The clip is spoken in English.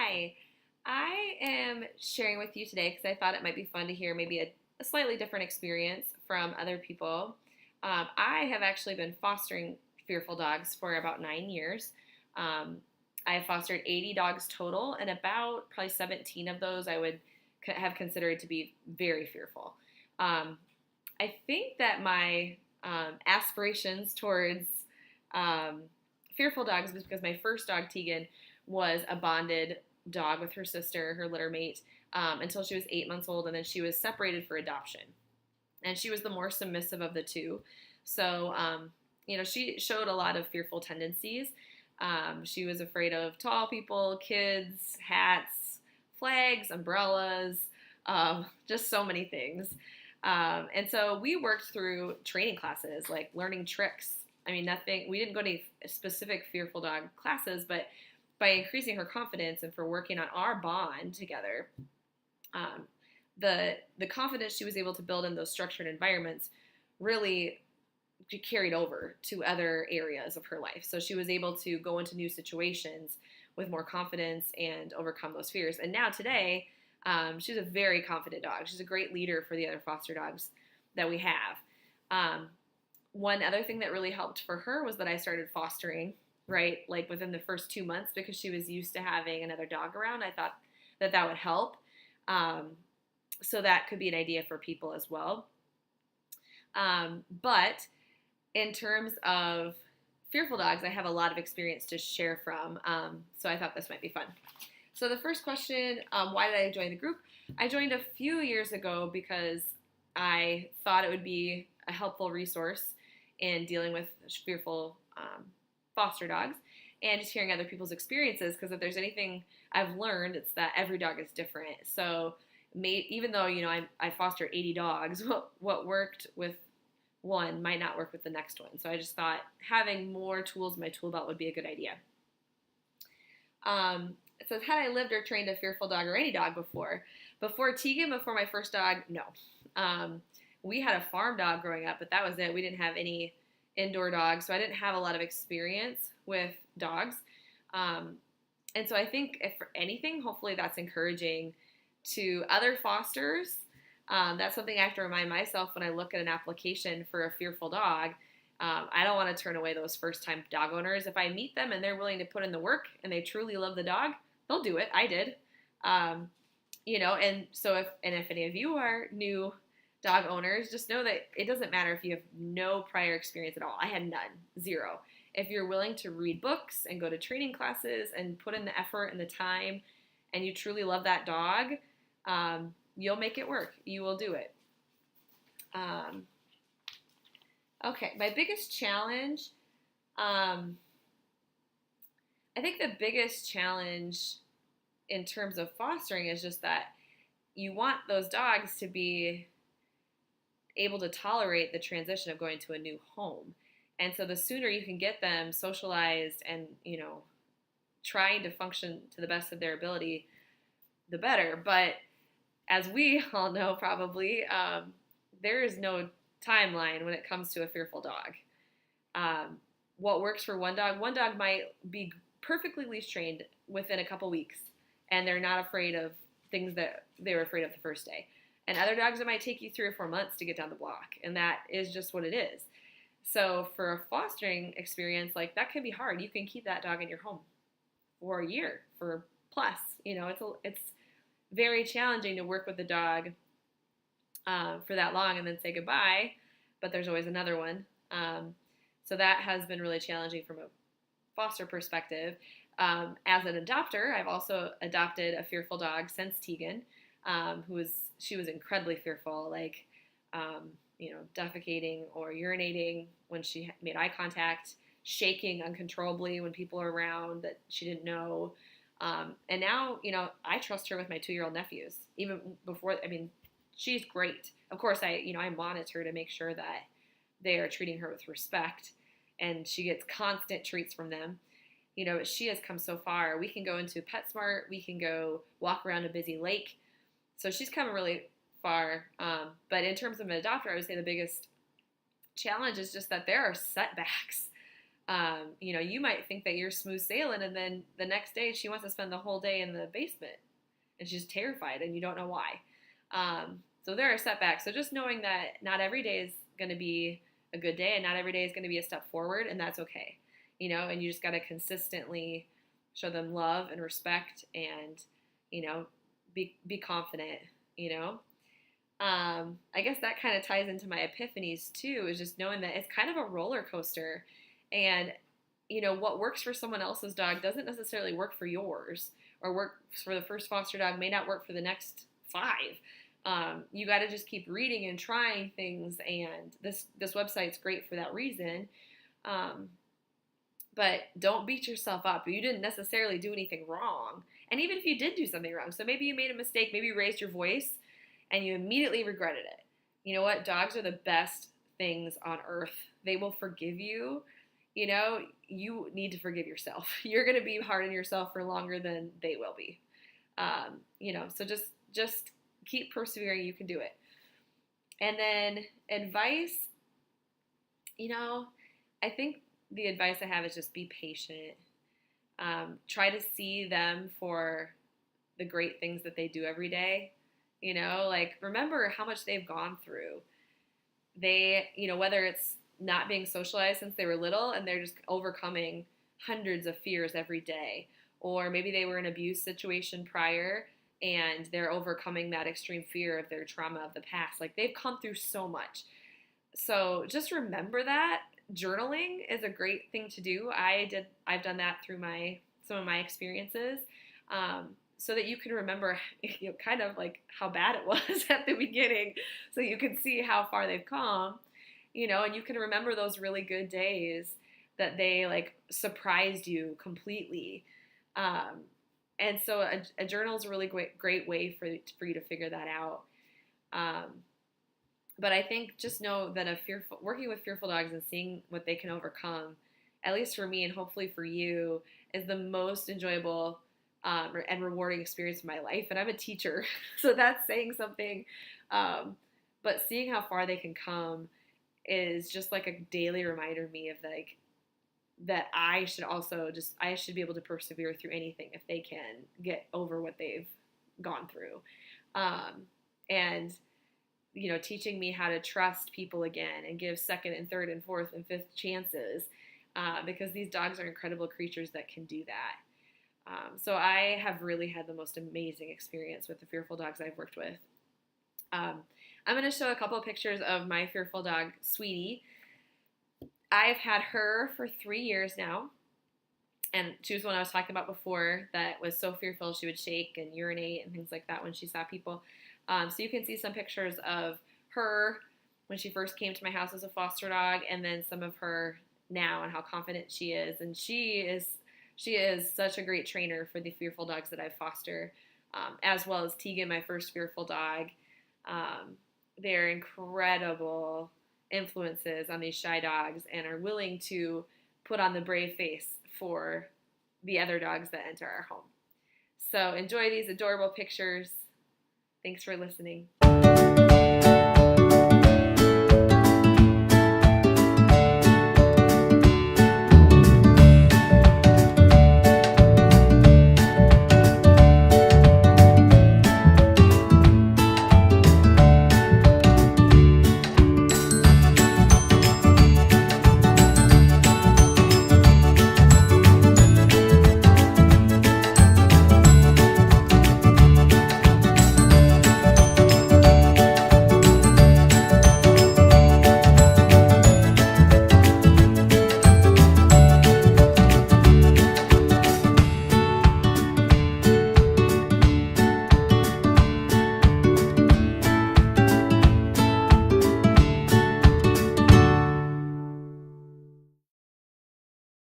Hi, I am sharing with you today because I thought it might be fun to hear maybe a slightly different experience from other people. I have actually been fostering fearful dogs for about 9 years. Um, I have fostered 80 dogs total, and about probably 17 of those I would have considered to be very fearful. Um, I think that my aspirations towards um, fearful dogs was because my first dog, Tegan, was a bonded dog with her sister, her litter mate, until she was 8 months old, and then she was separated for adoption. And she was the more submissive of the two. So, she showed a lot of fearful tendencies. She was afraid of tall people, kids, hats, flags, umbrellas, just so many things. And so we worked through training classes, like learning tricks. I mean, nothing, we didn't go to any specific fearful dog classes, but by increasing her confidence and for working on our bond together, um, the confidence she was able to build in those structured environments really carried over to other areas of her life. So she was able to go into new situations with more confidence and overcome those fears. And now today, she's a very confident dog. She's a great leader for the other foster dogs that we have. One other thing that really helped for her was that I started fostering, right, like within the first 2 months because she was used to having another dog around. I thought that that would help. Um, so that could be an idea for people as well. But in terms of fearful dogs, I have a lot of experience to share from. So I thought this might be fun. So the first question, why did I join the group? I joined a few years ago because I thought it would be a helpful resource in dealing with fearful foster dogs and just hearing other people's experiences, because if there's anything I've learned, it's that every dog is different. So even though I fostered 80 dogs, what worked with one might not work with the next one. So I just thought having more tools in my tool belt would be a good idea. It says, had I lived or trained a fearful dog or any dog before? Before Tegan, before my first dog, no. We had a farm dog growing up, but that was it. We didn't have any indoor dogs, so I didn't have a lot of experience with dogs. And so I think if for anything, hopefully that's encouraging to other fosters. That's something I have to remind myself when I look at an application for a fearful dog. I don't want to turn away those first-time dog owners. If I meet them and they're willing to put in the work and they truly love the dog, they'll do it. I did. And so if any of you are new dog owners, just know that it doesn't matter if you have no prior experience at all. I had none, zero. If you're willing to read books and go to training classes and put in the effort and the time, and you truly love that dog, you'll make it work. You will do it. Okay, my biggest challenge, I think the biggest challenge in terms of fostering is just that you want those dogs to be able to tolerate the transition of going to a new home. And so the sooner you can get them socialized and, trying to function to the best of their ability, the better. But as we all know probably, there is no timeline when it comes to a fearful dog. What works for one dog might be perfectly leash trained within a couple weeks, and they're not afraid of things that they were afraid of the first day. And other dogs, it might take you 3 or 4 months to get down the block, and that is just what it is. So for a fostering experience, like that can be hard. You can keep that dog in your home for a year, for plus. It's very challenging to work with the dog for that long and then say goodbye, but there's always another one. So that has been really challenging from a foster perspective. As an adopter, I've also adopted a fearful dog since Tegan, she was incredibly fearful, like, defecating or urinating when she made eye contact, shaking uncontrollably when people are around that she didn't know. And now, I trust her with my 2-year-old nephews. Even before, she's great. Of course, I monitor to make sure that they are treating her with respect, and she gets constant treats from them. She has come so far. We can go into PetSmart. We can go walk around a busy lake. So she's come really far. But in terms of an adopter, I would say the biggest challenge is just that there are setbacks. You might think that you're smooth sailing, and then the next day she wants to spend the whole day in the basement, and she's terrified, and you don't know why. So there are setbacks. So just knowing that not every day is going to be a good day, and not every day is going to be a step forward, and that's okay. And you just got to consistently show them love and respect, and be confident. You know. I guess that kind of ties into my epiphanies too, is just knowing that it's kind of a roller coaster, and what works for someone else's dog doesn't necessarily work for yours, or work for the first foster dog may not work for the next 5. You got to just keep reading and trying things, and this website's great for that reason. But don't beat yourself up. You didn't necessarily do anything wrong, and even if you did do something wrong, so maybe you made a mistake, maybe you raised your voice, and you immediately regretted it. You know what? Dogs are the best things on earth. They will forgive you. You need to forgive yourself. You're going to be hard on yourself for longer than they will be. So just keep persevering. You can do it. And then advice, I think the advice I have is just be patient. Try to see them for the great things that they do every day. Remember how much they've gone through. They, whether it's not being socialized since they were little and they're just overcoming hundreds of fears every day, or maybe they were in an abuse situation prior and they're overcoming that extreme fear of their trauma of the past. They've come through so much. So just remember that. Journaling is a great thing to do. I've done that through some of my experiences. So that you can remember kind of how bad it was at the beginning, so you can see how far they've come, and you can remember those really good days that they surprised you completely. And so a journal is a really great way for you to figure that out. But I think just know that working with fearful dogs and seeing what they can overcome, at least for me and hopefully for you, is the most enjoyable and rewarding experience of my life. And I'm a teacher, so that's saying something. But seeing how far they can come is just a daily reminder to me of that I should be able to persevere through anything if they can get over what they've gone through. And teaching me how to trust people again and give second and third and fourth and fifth chances, because these dogs are incredible creatures that can do that. So I have really had the most amazing experience with the fearful dogs I've worked with. I'm going to show a couple of pictures of my fearful dog, Sweetie. I've had her for 3 years now, and she was the one I was talking about before that was so fearful she would shake and urinate and things like that when she saw people. So you can see some pictures of her when she first came to my house as a foster dog, and then some of her now and how confident she is. And she is such a great trainer for the fearful dogs that I foster, as well as Tegan, my first fearful dog. They're incredible influences on these shy dogs and are willing to put on the brave face for the other dogs that enter our home. So enjoy these adorable pictures. Thanks for listening.